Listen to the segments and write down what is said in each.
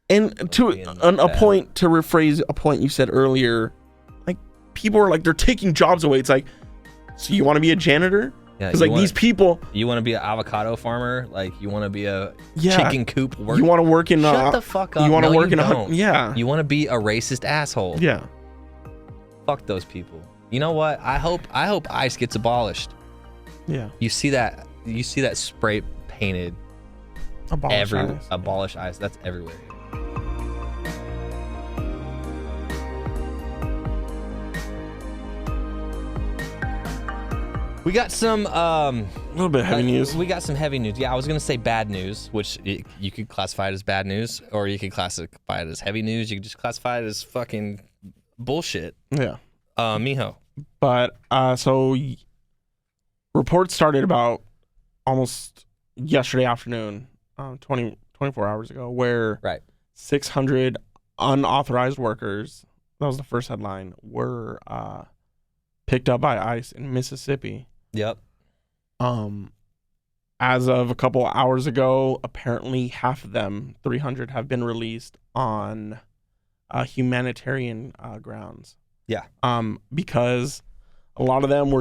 And to a point, to rephrase a point you said earlier, like people are like, they're taking jobs away. It's like, so you want to be a janitor? Because like these people, you want to be an avocado farmer, like you want to be a chicken coop worker. You want to work in shut the fuck up. You want to work in You want to be a racist asshole. Yeah. Fuck those people. You know what? I hope ICE gets abolished. Yeah. You see that spray painted abolish ICE. That's everywhere. We got some a little bit of heavy news. We got some heavy news. Yeah, I was gonna say bad news, which you could classify it as bad news, or you could classify it as heavy news. You could just classify it as fucking bullshit. Yeah. Mijo. But so reports started about almost yesterday afternoon, 24 hours ago, where 600 unauthorized workers, that was the first headline, were picked up by ICE in Mississippi. Yep. As of a couple hours ago, apparently half of them, 300, have been released on humanitarian grounds. Yeah. Because a lot of them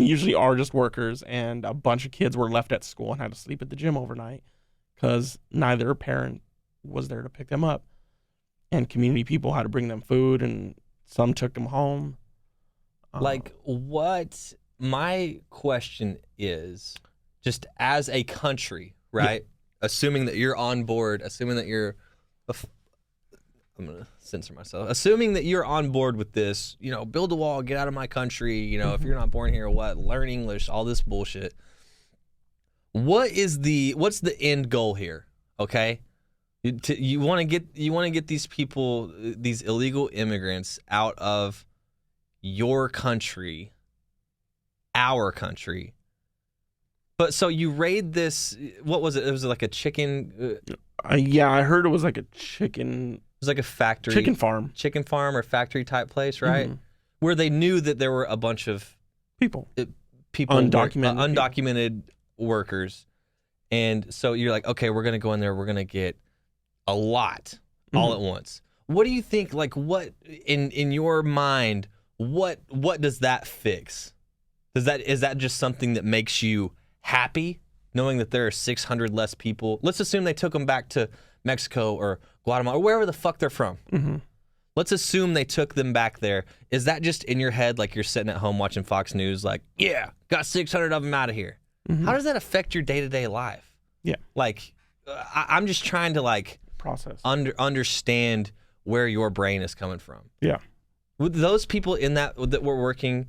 usually are just workers, and a bunch of kids were left at school and had to sleep at the gym overnight because neither parent was there to pick them up. And community people had to bring them food, and some took them home. Like, what my question is, just as a country, right? Yeah. Assuming that you're on board, assuming that you're, I'm going to censor myself, assuming that you're on board with this, you know, build a wall, get out of my country, you know, if you're not born here, what, learn English, all this bullshit. What's the end goal here? Okay. You want to get these people, these illegal immigrants out of your country, our country. But so you raid this, what was it? It was like a chicken. Yeah, I heard it was like a chicken. It was like a factory. Chicken farm or factory type place, right? Mm-hmm. Where they knew that there were a bunch of people undocumented workers. And so you're like, okay, we're going to go in there. We're going to get a lot all at once. What do you think, like what in your mind, what does that fix? Is that just something that makes you happy, knowing that there are 600 less people? Let's assume they took them back to Mexico or Guatemala or wherever the fuck they're from. Mm-hmm. Let's assume they took them back there. Is that just in your head, like you're sitting at home watching Fox News, like, yeah, got 600 of them out of here? Mm-hmm. How does that affect your day-to-day life? Yeah. Like, I'm just trying to, like, process, understand where your brain is coming from. Yeah. With those people in that were working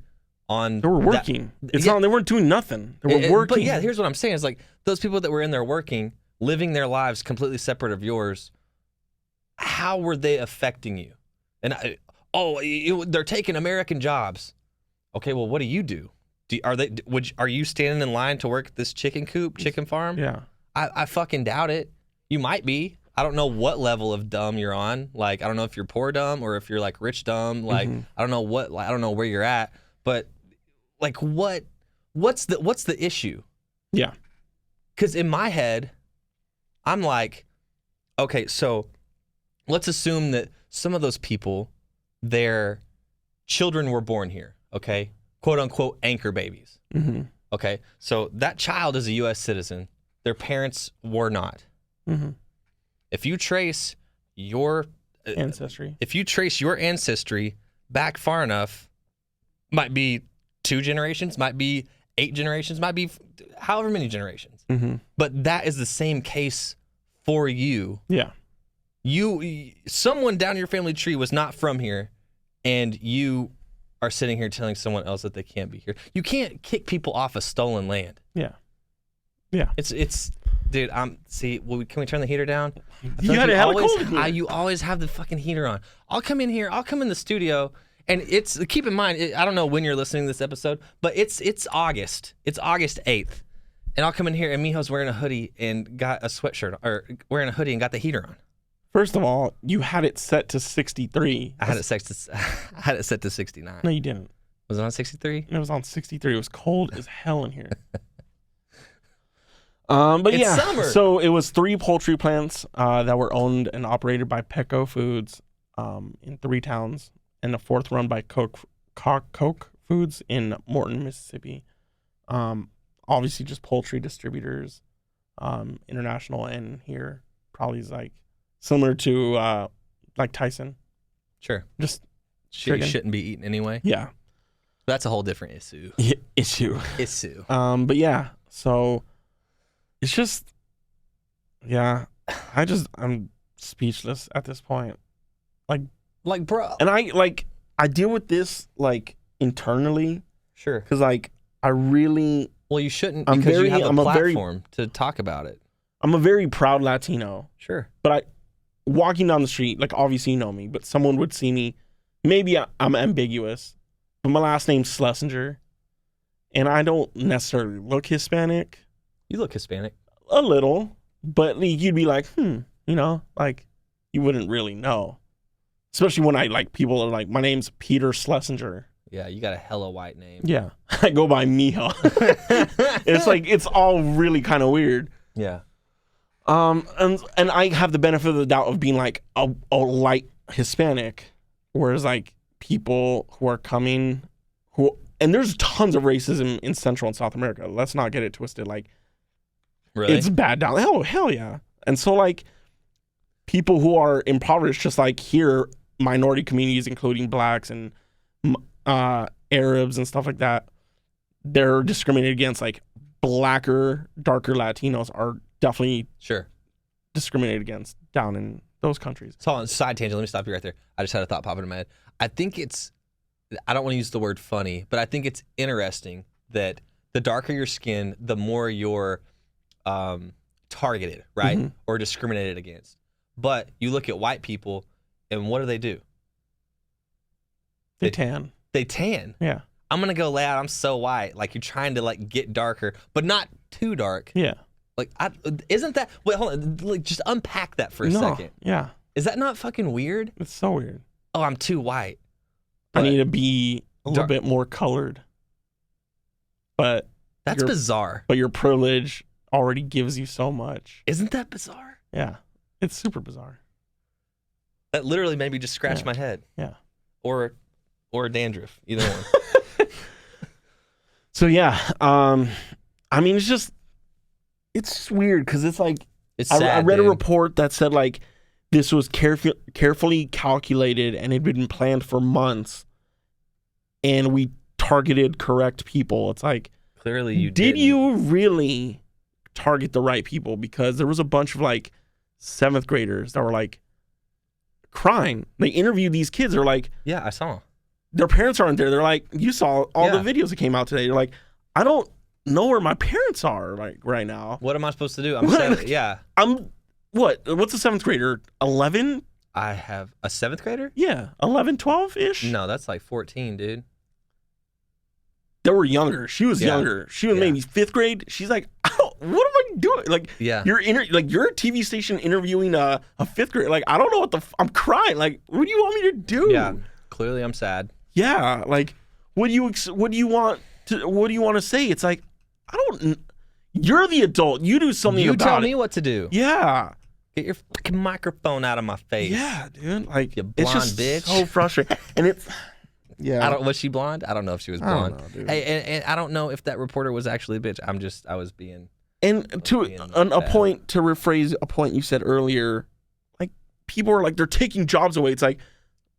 on... They were working. They weren't doing nothing. They were working. But yeah, here's what I'm saying. Is like, those people that were in there working, living their lives completely separate of yours, how were they affecting you? And they're taking American jobs. Okay, well, what do you do? Are you standing in line to work at this chicken farm? Yeah. I fucking doubt it. You might be. I don't know what level of dumb you're on. Like, I don't know if you're poor dumb or if you're like rich dumb. Like, I don't know where you're at. But like, what's the issue? Yeah. Because in my head, I'm like, okay, so let's assume that some of those people, their children were born here. Okay, quote unquote anchor babies. Mm-hmm. Okay, so that child is a U.S. citizen. Their parents were not. Mm-hmm. If you trace your ancestry, back far enough, might be 2 generations, might be 8 generations, might be however many generations. Mm-hmm. But that is the same case for you. Yeah. Someone down your family tree was not from here, and you are sitting here telling someone else that they can't be here. You can't kick people off of stolen land. Yeah. Yeah. It's dude, can we turn the heater down? You always have the fucking heater on. I'll come in the studio, and keep in mind, I don't know when you're listening to this episode, but it's August. It's August 8th. And I'll come in here, and Mijo's wearing a hoodie and got a sweatshirt, or wearing a hoodie and got the heater on. First of all, you had it set to 63. I had it set to 69. No, you didn't. Was it on 63? It was on 63. It was cold as hell in here. But It's yeah, summer. so it was 3 poultry plants that were owned and operated by Petco Foods in 3 towns, and the 4th run by Coke Foods in Morton, Mississippi. Obviously just poultry distributors, international, and here probably is like similar to like Tyson. Sure. Just shouldn't be eaten anyway. Yeah. That's a whole different issue. Issue. But yeah, so it's just, yeah, I'm speechless at this point. Like, bro. And I deal with this like internally. Sure. Because like I really. Well, you shouldn't because you have a platform to talk about it. I'm a very proud Latino. Sure. But walking down the street, like obviously you know me, but someone would see me. Maybe I'm ambiguous, but my last name's Schlesinger, and I don't necessarily look Hispanic. You look Hispanic. A little, but you'd be like, you know, like you wouldn't really know. Especially when people are like, my name's Peter Schlesinger. Yeah, you got a hella white name. Yeah, I go by Mijo. It's like, it's all really kind of weird. Yeah. And I have the benefit of the doubt of being like a light Hispanic, whereas like people who are coming, and there's tons of racism in Central and South America. Let's not get it twisted. Like, really? It's bad down. Hell yeah. And so like people who are impoverished, just like here, minority communities, including blacks and Arabs and stuff like that, they're discriminated against. Like blacker, darker Latinos are definitely discriminated against down in those countries. So on side tangent, let me stop you right there. I just had a thought pop into my head. I think I don't want to use the word funny, but I think it's interesting that the darker your skin, the more you're targeted, right? Mm-hmm. Or discriminated against. But you look at white people, and what do? They tan. They tan. Yeah. I'm going to go lay out, I'm so white. Like, you're trying to, like, get darker, but not too dark. Yeah. Like, isn't that... Wait, hold on. Like, just unpack that for a second. Yeah. Is that not fucking weird? It's so weird. Oh, I'm too white. I need to be a little bit more colored. But... That's bizarre. But your privilege already gives you so much. Isn't that bizarre? Yeah. It's super bizarre. That literally made me just scratch my head. Yeah. Or dandruff. Either one. So yeah, I mean, it's just weird because it's like it's sad, I read a report that said like this was carefully calculated and it had been planned for months, and we targeted correct people. It's like, clearly you did you really target the right people? Because there was a bunch of like 7th graders that were like crying. They interviewed these kids. They're like, yeah, I saw. Their parents aren't there. They're like, you saw all the videos that came out today. They're like, I don't know where my parents are like right now. What am I supposed to do? I'm 7. Yeah. What's a 7th grader? 11? I have a 7th grader? Yeah. 11, 12-ish? No, that's like 14, dude. They were younger. She was younger. She was maybe 5th grade. She's like, what am I doing? Like, you're a TV station interviewing a 5th grade. Like, I don't know what I'm crying. Like, what do you want me to do? Yeah. Clearly I'm sad. Yeah, like, what do you want to say? It's like, you're the adult. You do something about it. You tell me what to do. Yeah. Get your fucking microphone out of my face. Yeah, dude. Like, you blonde it's just bitch. so frustrating. And it's, yeah. Was she blonde? I don't know if she was blonde. I don't know, dude. Hey, and I don't know if that reporter was actually a bitch. I was being. And point to rephrase a point you said earlier, like, people are like, they're taking jobs away. It's like,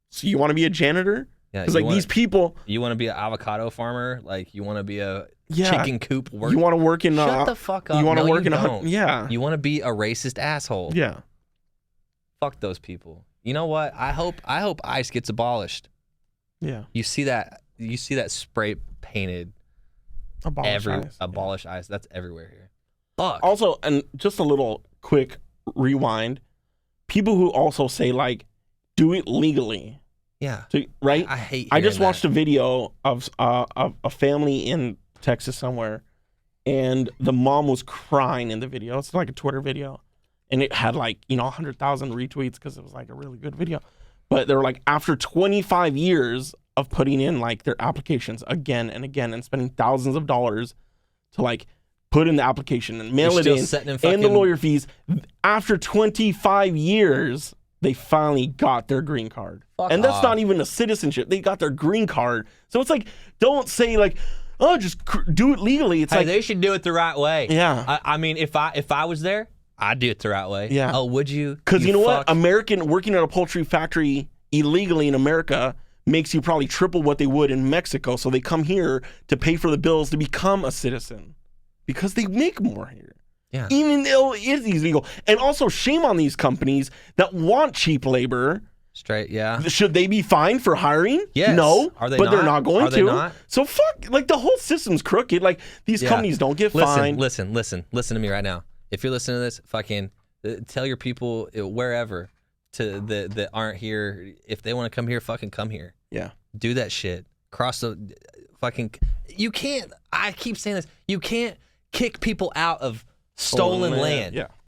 so you want to be a janitor? Yeah, because like these people, you want to be an avocado farmer, like you want to be a chicken coop worker. You want to work in shut the fuck up. You want to work in You want to be a racist asshole. Yeah. Fuck those people. You know what? I hope ICE gets abolished. Yeah. You see that spray painted abolish ICE. That's everywhere here. Fuck. Also, and just a little quick rewind. People who also say like, do it legally. Yeah. So, right? I hate I just watched a video of a family in Texas somewhere, and the mom was crying in the video. It's like a Twitter video, and it had like 100,000 retweets because it was like a really good video. But they were like, after 25 years of putting in like their applications again and again and spending thousands of dollars to like put in the application and mail it in, and the lawyer fees. After 25 years, they finally got their green card. And that's not even a citizenship. They got their green card. So it's like, don't say like, oh, just do it legally. It's like they should do it the right way. Yeah. I mean, if I was there, I'd do it the right way. Yeah. Oh, would you? Because you know what? American working at a poultry factory illegally in America makes you probably triple what they would in Mexico. So they come here to pay for the bills to become a citizen because they make more here. Yeah. Even though it is illegal. And also shame on these companies that want cheap labor. Straight, yeah. Should they be fined for hiring? Yes. No. Are they but not? They're not going Are to. They not? So fuck, like the whole system's crooked. Like these companies don't get fined. Listen to me right now. If you're listening to this, fucking tell your people wherever that aren't here, if they want to come here, fucking come here. Yeah. Do that shit. Cross the fucking. You can't. I keep saying this. You can't kick people out of stolen land. Yeah.